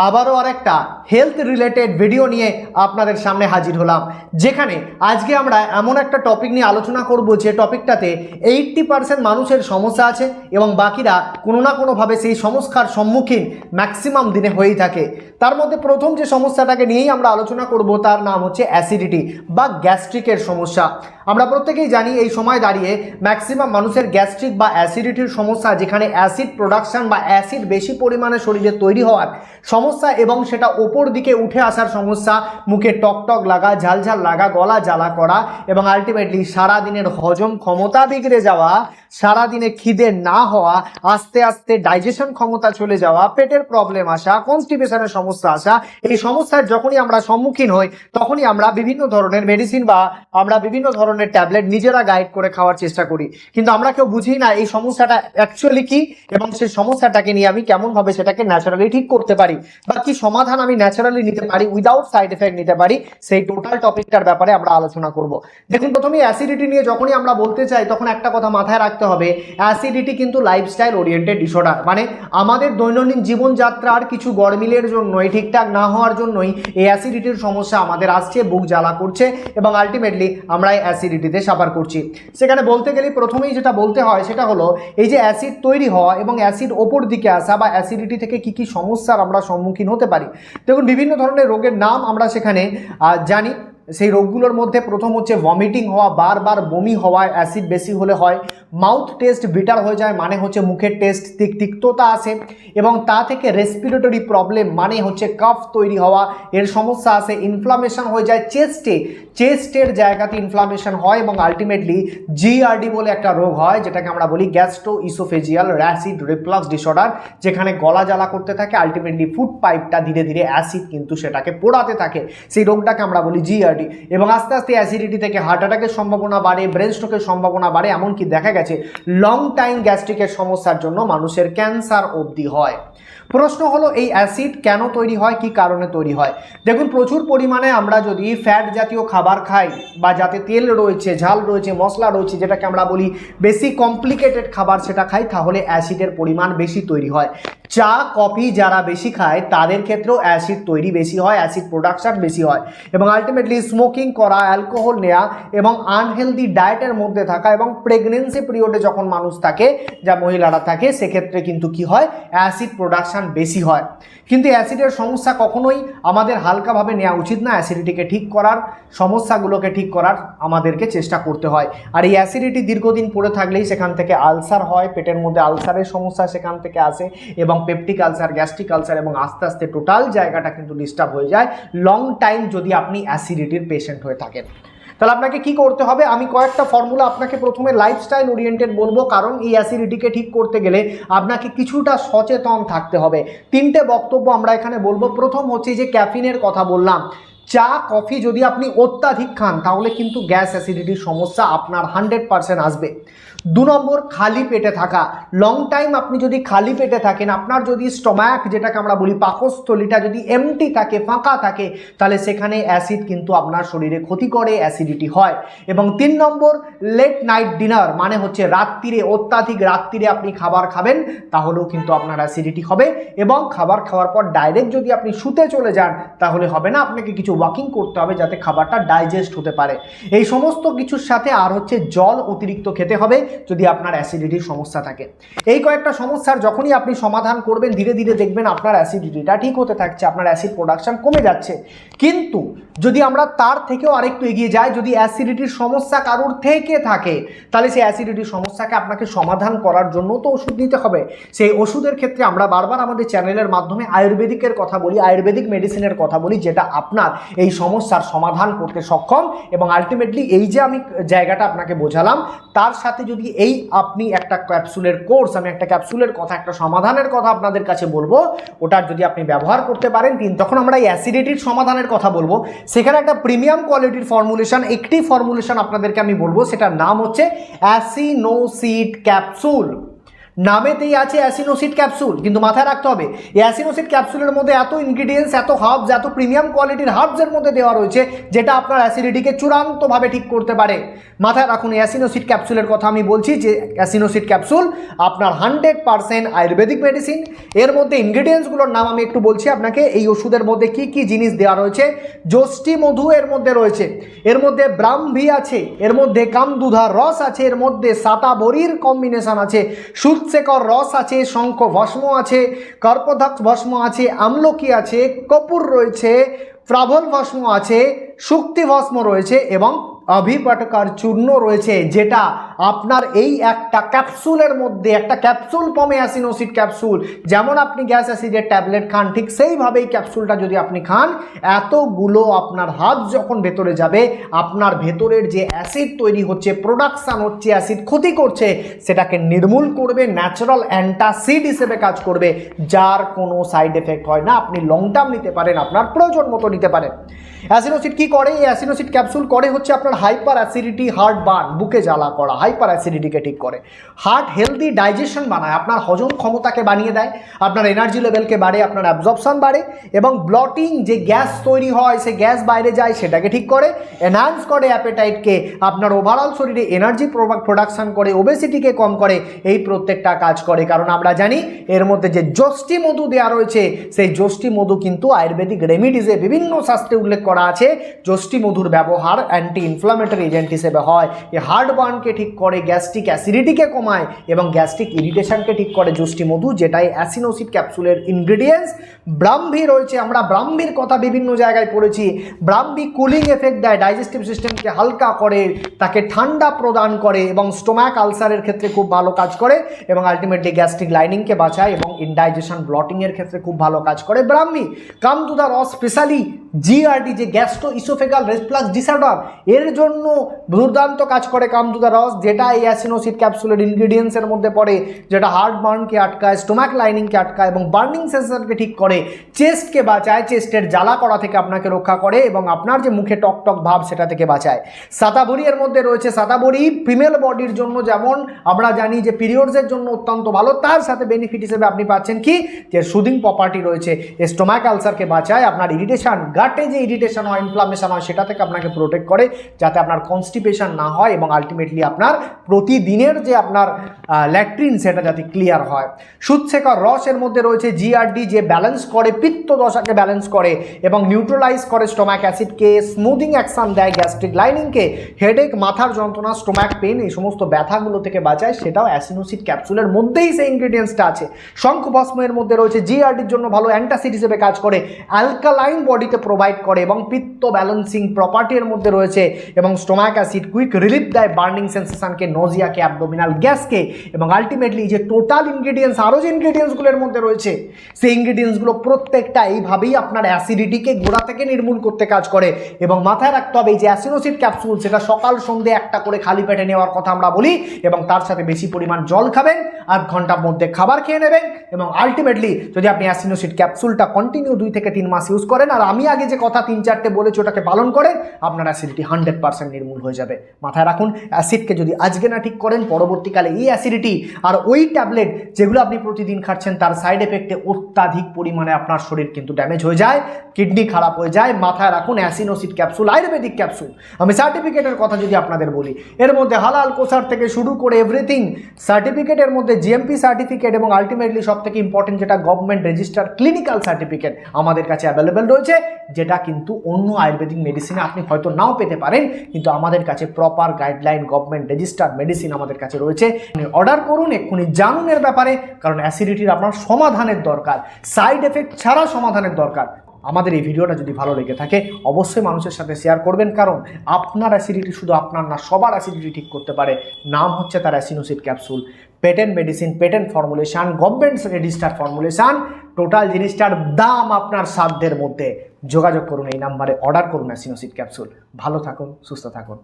আবারও আরেকটা health related video নিয়ে আপনাদের সামনে হাজির হলাম, যেখানে আজকে আমরা এমন একটা টপিক নিয়ে আলোচনা করব যে টপিকটাতে 80% মানুষের সমস্যা আছে এবং বাকিরা কোনো না কোনোভাবে সেই সমস্যার সম্মুখীন ম্যাক্সিমাম দিনে হয়েই থাকে। তার মধ্যে প্রথম যে সমস্যাটাকে নিয়েই আমরা আলোচনা করব তার নাম হচ্ছে অ্যাসিডিটি বা গ্যাস্ট্রিকের সমস্যা। আমরা প্রত্যেকেই জানি এই সময় দাঁড়িয়ে ম্যাক্সিমাম মানুষের গ্যাস্ট্রিক বা অ্যাসিডিটির সমস্যা, যেখানে অ্যাসিড প্রোডাকশন বা অ্যাসিড বেশি পরিমাণে শরীরে তৈরি হওয়ার সমস্যা এবং সেটা ওপর দিকে উঠে আসার সমস্যা, মুখে টকটক লাগা, ঝালঝাল লাগা, গলা জ্বালা করা এবং আলটিমেটলি সারাদিনের হজম ক্ষমতা বিগড়ে যাওয়া, সারাদিনে খিদে না হওয়া, আস্তে আস্তে ডাইজেশন ক্ষমতা চলে যাওয়া, পেটের প্রবলেম আসা, কনস্টিপেশনের সমস্যা আসা। এই সমস্যার যখনই আমরা সম্মুখীন হই তখনই আমরা বিভিন্ন ধরনের মেডিসিন বা আমরা বিভিন্ন ধরনের ট্যাবলেট নিজেরা গাইড করে খাওয়ার চেষ্টা করি, কিন্তু আমরা কেউ বুঝি না এই সমস্যাটা অ্যাকচুয়ালি কি এবং সেই সমস্যাটাকে নিয়ে আমি কেমনভাবে সেটাকে ন্যাচারালি ঠিক করতে পারি বা কি সমাধান আমি ন্যাচারালি নিতে পারি, উইদাউট সাইড এফেক্ট নিতে পারি। সেই টোটাল টপিকটার ব্যাপারে আমরা আলোচনা করব। দেখুন, প্রথমেই অ্যাসিডিটি নিয়ে যখনই আমরা বলতে চাই তখন একটা কথা মাথায় রাখতে হবে, অ্যাসিডিটি কিন্তু লাইফস্টাইল ওরিয়েন্টেড ডিসঅর্ডার, মানে আমাদের দৈনন্দিন জীবনযাত্রার কিছু গড়মিলের জন্যই, ঠিকঠাক না হওয়ার জন্যই এই অ্যাসিডিটির সমস্যা আমাদের আসছে, বুক জ্বালা করছে এবং আলটিমেটলি আমরা এই অ্যাসিডিটিতে সাফার করছি। সেখানে বলতে গেলে প্রথমেই যেটা বলতে হয় সেটা হলো এই যে অ্যাসিড তৈরি হওয়া এবং অ্যাসিড ওপর দিকে আসা বা অ্যাসিডিটি থেকে কি কি সমস্যার আমরা সম্মুখীন হতে পারি। দেখুন, বিভিন্ন ধরনের রোগের নাম আমরা সেখানে জানি। সেই রোগগুলোর মধ্যে প্রথম হচ্ছে ভমিটিং হওয়া, বারবার বমি হওয়া, অ্যাসিড বেশি হলে হয়। মাউথ টেস্ট বিটার হয়ে যায়, মানে হচ্ছে মুখের টেস্ট তিক্ততা আসে এবং তা থেকে রেসপিরেটরি প্রবলেম, মানে হচ্ছে কাফ তৈরি হওয়া, এর সমস্যা আসে। ইনফ্লামেশন হয়ে যায় চেস্টের জায়গাতে ইনফ্লামেশন হয় এবং আলটিমেটলি জিআরডি বলে একটা রোগ হয়, যেটাকে আমরা বলি gastro oesophageal acid reflux disorder, যেখানে গলা জ্বালা করতে থাকে, আলটিমেটলি ফুড পাইপটা ধীরে ধীরে অ্যাসিড কিন্তু সেটাকে পোড়াতে থাকে, সেই রোগটাকে আমরা বলি জিআরডি। এবং আস্তে আস্তে অ্যাসিডিটি থেকে হার্ট অ্যাটাকের সম্ভাবনা বাড়ে, ব্রেন স্ট্রোকের সম্ভাবনা বাড়ে, এমনকি দেখা গেছে লং টাইম গ্যাস্ট্রিকের সমস্যার জন্য মানুষের ক্যান্সার অবধি হয়। প্রশ্ন হলো এই অ্যাসিড কেন তৈরি হয়, কি কারণে তৈরি হয়। দেখুন, প্রচুর পরিমাণে আমরা যদি ফ্যাট জাতীয় খাবার খাই বা যাতে তেল রয়েছে, ঝাল রয়েছে, মশলা রয়েছে, যেটাকে আমরা বলি বেশি কমপ্লিকেটেড খাবার, সেটা খাই, তাহলে অ্যাসিডের পরিমাণ বেশি তৈরি হয়। চা কফি যারা বেশি খায় তাদের ক্ষেত্রেও অ্যাসিড তৈরি বেশি হয়, অ্যাসিড প্রোডাকশন বেশি হয় এবং আলটিমেটলি স্মোকিং করা, অ্যালকোহল নেওয়া এবং আনহেলদি ডায়েটের মধ্যে থাকা এবং প্রেগনেন্সি পিরিয়ডে যখন মানুষ থাকে, যা মহিলারা থাকে, সেক্ষেত্রে কিন্তু কি হয়, অ্যাসিড প্রোডাকশন বেশি হয়। কিন্তু অ্যাসিডের সমস্যা কখনোই আমাদের হালকাভাবে নেওয়া উচিত না। অ্যাসিডিটিকে ঠিক করার, সমস্যাগুলোকে ঠিক করার আমাদেরকে চেষ্টা করতে হয়। আর এই অ্যাসিডিটি দীর্ঘদিন পড়ে থাকলেই সেখান থেকে আলসার হয়, পেটের মধ্যে আলসারের সমস্যা সেখান থেকে আসে এবং পেপটিক আলসার, গ্যাস্ট্রিক আলসার এবং আস্তে আস্তে টোটাল জায়গাটা কিন্তু ডিস্টার্ব হয়ে যায় লং টাইম যদি আপনি অ্যাসিডিটির পেশেন্ট হয়ে থাকেন। তাহলে আপনাকে কি করতে হবে, আমি কয়েকটা ফর্মুলা আপনাকে প্রথমে লাইফস্টাইল ওরিয়েন্টেড বলবো, কারণ এই অ্যাসিডিটিকে ঠিক করতে গেলে আপনাকে কিছুটা সচেতন থাকতে হবে। তিনটে বক্তব্য আমরা এখানে বলবো। প্রথম হচ্ছে যে ক্যাফিনের কথা বললাম, চা কফি যদি আপনি অত্যাধিক খান তাহলে কিন্তু গ্যাস অ্যাসিডিটির সমস্যা আপনার 100% আসবে। 2 নম্বর, খালি পেটে থাকা। লং টাইম আপনি যদি খালি পেটে থাকেন, আপনার যদি স্টমাক, যেটাকে আমরা বলি পাকস্থলীটা, যদি এমটি থাকে, ফাঁকা থাকে, তাহলে সেখানে অ্যাসিড কিন্তু আপনার শরীরে ক্ষতি করে, অ্যাসিডিটি হয়। এবং 3 নম্বর, লেট নাইট ডিনার, মানে হচ্ছে রাত্রিরে, অত্যাধিক রাত্রিরে আপনি খাবার খাবেন তাহলেও কিন্তু আপনার অ্যাসিডিটি হবে এবং খাবার খাওয়ার পর ডাইরেক্ট যদি আপনি শুতে চলে যান তাহলে হবে না, আপনাকে কিছু ওয়াকিং করতে হবে যাতে খাবারটা ডাইজেস্ট হতে পারে। এই সমস্ত কিছুর সাথে আর হচ্ছে জল অতিরিক্ত খেতে হবে যদি আপনার অ্যাসিডিটির সমস্যা থাকে। এই কয়েকটা সমস্যার যখনই আপনি সমাধান করবেন, ধীরে ধীরে দেখবেন আপনার অ্যাসিডিটিটা ঠিক হতে থাকছে, আপনার অ্যাসিড প্রোডাকশন কমে যাচ্ছে। কিন্তু যদি আমরা তার থেকেও আরেকটু এগিয়ে যাই, যদি অ্যাসিডিটির সমস্যা কারোর থেকে থাকে তাহলে সেই অ্যাসিডিটির সমস্যাকে আপনাকে সমাধান করার জন্য তো ওষুধ নিতে হবে। সেই ওষুধের ক্ষেত্রে আমরা বারবার আমাদের চ্যানেলের মাধ্যমে আয়ুর্বেদিকের কথা বলি, আয়ুর্বেদিক মেডিসিনের কথা বলি, যেটা আপনার এই সমস্যার সমাধান করতে সক্ষম। এবং আলটিমেটলি এই যে আমি জায়গাটা আপনাকে বোঝালাম, তার সাথে যদি এই আপনি একটা ক্যাপসুলের কোর্স, আমি একটা ক্যাপসুলের কথা, একটা সমাধানের কথা আপনাদের কাছে বলবো, ওটার যদি আপনি ব্যবহার করতে পারেন, তখন আমরা এই অ্যাসিডিটির সমাধানের কথা বলবো। সেখানে একটা প্রিমিয়াম কোয়ালিটির ফর্মুলেশন, একটি ফর্মুলেশন আপনাদেরকে আমি বলবো, সেটার নাম হচ্ছে অ্যাসিনোসিড ক্যাপসুল। নামেতেই আছে অ্যাসিনোসিড ক্যাপসুল, কিন্তু মাথায় রাখতে হবে এই অ্যাসিনোসিড ক্যাপসুলের মধ্যে এত ইনগ্রিডিয়েন্টস, এত হার্বস, এত প্রিমিয়াম কোয়ালিটির হার্বসের মধ্যে দেওয়া রয়েছে যেটা আপনার অ্যাসিডিটিকে চূড়ান্তভাবে ঠিক করতে পারে। মাথায় রাখুন এই অ্যাসিনোসিড ক্যাপসুলের কথা আমি বলছি, যে অ্যাসিনোসিড ক্যাপসুল আপনার 100% আয়ুর্বেদিক মেডিসিন। এর মধ্যে ইনগ্রিডিয়েন্টসগুলোর নাম আমি একটু বলছি আপনাকে। এই ওষুধের মধ্যে কি কি জিনিস দেওয়া রয়েছে: যষ্টি মধু এর মধ্যে রয়েছে, এর মধ্যে ব্রাহ্মী আছে, এর মধ্যে কামদুধার রস আছে, এর মধ্যে সাতাবরীর কম্বিনেশন আছে, সুৎশেকর রস আছে, শঙ্খ ভস্ম আছে, কর্পধাক্ষ ভস্ম আছে, আমলকি আছে, কপুর রয়েছে, প্রাভল ভস্ম আছে, শুক্তি ভস্ম রয়েছে এবং অভিপটকার চূর্ণ রয়েছে, যেটা আপনার এই একটা ক্যাপসুলের মধ্যে, একটা ক্যাপসুল ফর্মে অ্যাসিনোসিড ক্যাপসুল। যেমন আপনি গ্যাস অ্যাসিডের ট্যাবলেট খান, ঠিক সেইভাবেই ক্যাপসুলটা যদি আপনি খান, এতগুলো আপনার হাত যখন ভেতরে যাবে, আপনার ভেতরের যে অ্যাসিড তৈরি হচ্ছে, প্রোডাকশান হচ্ছে, অ্যাসিড ক্ষতি করছে, সেটাকে নির্মূল করবে, ন্যাচারাল অ্যান্টাসিড হিসেবে কাজ করবে, যার কোনো সাইড এফেক্ট হয় না। আপনি লং টার্ম নিতে পারেন, আপনার প্রয়োজন মতো নিতে পারেন। অ্যাসিনোসিড কি করে? এই অ্যাসিনোসিড ক্যাপসুল করে হচ্ছে আপনার হাইপার অ্যাসিডিটি, হার্ট বার্ন, বুকে জ্বালা করা, হাইপার অ্যাসিডিটিকে ঠিক করে, হার্ট হেলদি ডাইজেশন বানায়, আপনার হজম ক্ষমতাকে বানিয়ে দেয়, আপনার এনার্জি লেভেলকে বাড়ে, আপনার অ্যাবজর্পশন বাড়ে এবং ব্লটিং, যে গ্যাস তৈরি হয়, সে গ্যাস বাইরে যায় সেটাকে ঠিক করে, এনহ্যান্স করে অ্যাপেটাইটকে, আপনার ওভারঅল শরীরে এনার্জি প্রোডাকশন করে, ওবেসিটিকে কম করে, এই প্রত্যেকটা কাজ করে। কারণ আমরা জানি এর মধ্যে যে যষ্টি মধু দেওয়া রয়েছে, সেই যষ্টি মধু কিন্তু আয়ুর্বেদিক রেমিডিজে বিভিন্ন শাস্ত্রে উল্লেখ করা আছে, যষ্টি মধুর ব্যবহার অ্যান্টি ইনফ্লামেটরি এজেন্ট হিসেবে হয়। এই হার্ট বার্নকে ঠিক করে, গ্যাস্ট্রিক অ্যাসিডিটিকে কমায় এবং গ্যাস্ট্রিক ইরিটেশনকে ঠিক করে যষ্টি মধু, যেটাই অ্যাসিনোসিড ক্যাপসুলের ইনগ্রিডিয়েন্টস। ব্রাহ্মী রয়েছে, আমরা ব্রাহ্মীর কথা বিভিন্ন জায়গায় পড়েছি। ব্রাহ্মী কুলিং এফেক্ট দেয়, ডাইজেস্টিভ সিস্টেমকে হালকা করে, তাকে ঠান্ডা প্রদান করে এবং স্টোম্যাক আলসারের ক্ষেত্রে খুব ভালো কাজ করে এবং আলটিমেটলি গ্যাস্ট্রিক লাইনিংকে বাঁচায় এবং ইনডাইজেশন ব্লটিংয়ের ক্ষেত্রে খুব ভালো কাজ করে ব্রাহ্মী। কামদুধা রস স্পেশালি জিআরডি, যে গ্যাস্ট্রো ইসোফেগাল রিফ্লাক্স ডিসঅর্ডার, এর জন্য দুর্দান্ত কাজ করে কামদুধা রস, যেটা এই অ্যাসিনোসিড ক্যাপসুলের ইনগ্রিডিয়েন্টসের মধ্যে পড়ে, যেটা হার্ট বার্নকে আটকায়, স্টোমাক লাইনিংকে আটকায় এবং বার্নিং সেন্সেশনকে ঠিক করে, চেস্টকে বাঁচায়, চেস্টের জ্বালা করা থেকে আপনাকে রক্ষা করে এবং আপনার যে মুখে টক টক ভাব সেটা থেকে বাঁচায়। সাতাবরী এর মধ্যে রয়েছে, সাতাবরী ফিমেল বডির জন্য যেমন আমরা জানি যে পিরিয়ডসের জন্য অত্যন্ত ভালো, তার সাথে বেনিফিট হিসেবে আপনি পাচ্ছেন কি, যে সুদিং প্রপার্টি রয়েছে, স্টোমাক আলসারকে বাঁচায়, আপনার ইরিটেশন, গাটে যে ইরিটেশন হয়, ইনফ্লামেশন হয়, সেটা থেকে আপনাকে প্রোটেক্ট করে, যাতে আপনার কনস্টিপেশন না হয় এবং আলটিমেটলি আপনার প্রতিদিনের যে আপনার ল্যাট্রিন সেটা যাতে ক্লিয়ার হয়। সুৎশেখর রস এর মধ্যে রয়েছে জিআরডি, যে ব্যালেন্স করে, পিত্ত দশাকে ব্যালেন্স করে এবং নিউট্রালাইজ করে স্টোমাক অ্যাসিডকে, স্মুদিং অ্যাকশন দেয় গ্যাস্ট্রিক লাইনিংকে, হেডেক, মাথার যন্ত্রণা, স্টোমাক পেন, এই সমস্ত ব্যথাগুলো থেকে বাঁচায়, সেটাও অ্যাসিনোসিড ক্যাপসুলের মধ্যেই সেই ইনগ্রিডিয়েন্টসটা আছে। শঙ্খ ভস্মের মধ্যে রয়েছে, জিআরডির জন্য ভালো অ্যান্টাসিড হিসেবে কাজ করে, অ্যালকালাইন বডিতে প্রোভাইড করে এবং পিত্ত ব্যালেন্সিং প্রপার্টির মধ্যে রয়েছে এবং স্টোমাক অ্যাসিড কুইক রিলিফ দেয় বার্নিং সেন্সেশনকে, নজিয়াকে, অ্যাবডোমিনাল গ্যাসকে এবং আলটিমেটলি যে টোটাল ইনগ্রিডিয়েন্টস, আরও যে ইনগ্রিডিয়েন্টসগুলোর মধ্যে রয়েছে, সেই ইনগ্রিডিয়েন্টসগুলো প্রত্যেকটা এইভাবেই আপনার অ্যাসিডিটিকে গোড়া থেকে নির্মূল করতে কাজ করে। এবং মাথায় রাখতে হবে এই যে অ্যাসিনোসিড ক্যাপসুল, সেটা সকাল সন্ধ্যে একটা করে খালি পেটে নেওয়ার কথা আমরা বলি এবং তার সাথে বেশি পরিমাণ জল খাবেন, আধ ঘন্টার মধ্যে খাবার খেয়ে নেবেন এবং আলটিমেটলি যদি আপনি অ্যাসিনোসিড ক্যাপসুলটা কন্টিনিউ 2 থেকে 3 মাস ইউজ করেন, আর আমি আগে যে কথা 3-4টে বলেছি ওটাকে পালন করেন, আপনার অ্যাসিডিটি 100% নির্মূল হয়ে যাবে। মাথায় রাখুন, অ্যাসিডকে যদি আজকে না ঠিক করেন, পরবর্তীকালে এই অ্যাসিডিটি আর ওই ট্যাবলেট যেগুলো আপনি প্রতিদিন খাচ্ছেন, তার সাইড এফেক্টে অত্যাধিক পরিমাণে আপনার শরীর কিন্তু ড্যামেজ হয়ে যায়, কিডনি খারাপ হয়ে যায়। মাথায় রাখুন, অ্যাসিনোসিড ক্যাপসুল আয়ুর্বেদিক ক্যাপসুল। আমি সার্টিফিকেটের কথা যদি আপনাদের বলি, এর মধ্যে হালাল কোসার থেকে শুরু করে এভরিথিং সার্টিফিকেটের মধ্যে জিএমপি সার্টিফিকেট এবং আলটিমেটলি সব থেকে ইম্পর্টেন্ট যেটা গভর্নমেন্ট রেজিস্টার ক্লিনিক্যাল সার্টিফিকেট আমাদের কাছে অ্যাভেলেবেল রয়েছে, যেটা কিন্তু অন্য আয়ুর্বেদিক মেডিসিনে আপনি হয়তো নাও পেতে পারেন, কিন্তু আমাদের কাছে proper guideline government registered medicine আমাদের কাছে রয়েছে। অর্ডার করুন, এক্ষুনি জানুন এর ব্যাপারে, কারণ অ্যাসিডিটির আপনার সমাধানের দরকার, সাইড এফেক্ট ছাড়া সমাধানের দরকার। আমাদের এই ভিডিওটা যদি ভালো লেগে থাকে অবশ্যই মানুষের সাথে শেয়ার করবেন, কারণ আপনার অ্যাসিডিটি শুধু আপনার না, সবার অ্যাসিডিটি ঠিক করতে পারে। নাম হচ্ছে তার অ্যাসিনোসিড capsule, patent medicine, patent formulation, government registered formulation, total জিনিসটার দাম আপনার সাধ্যের মধ্যে। যোগাযোগ করুন এই নাম্বারে, অর্ডার করুন অ্যাসিনোসিড ক্যাপসুল। ভালো থাকুন, সুস্থ থাকুন।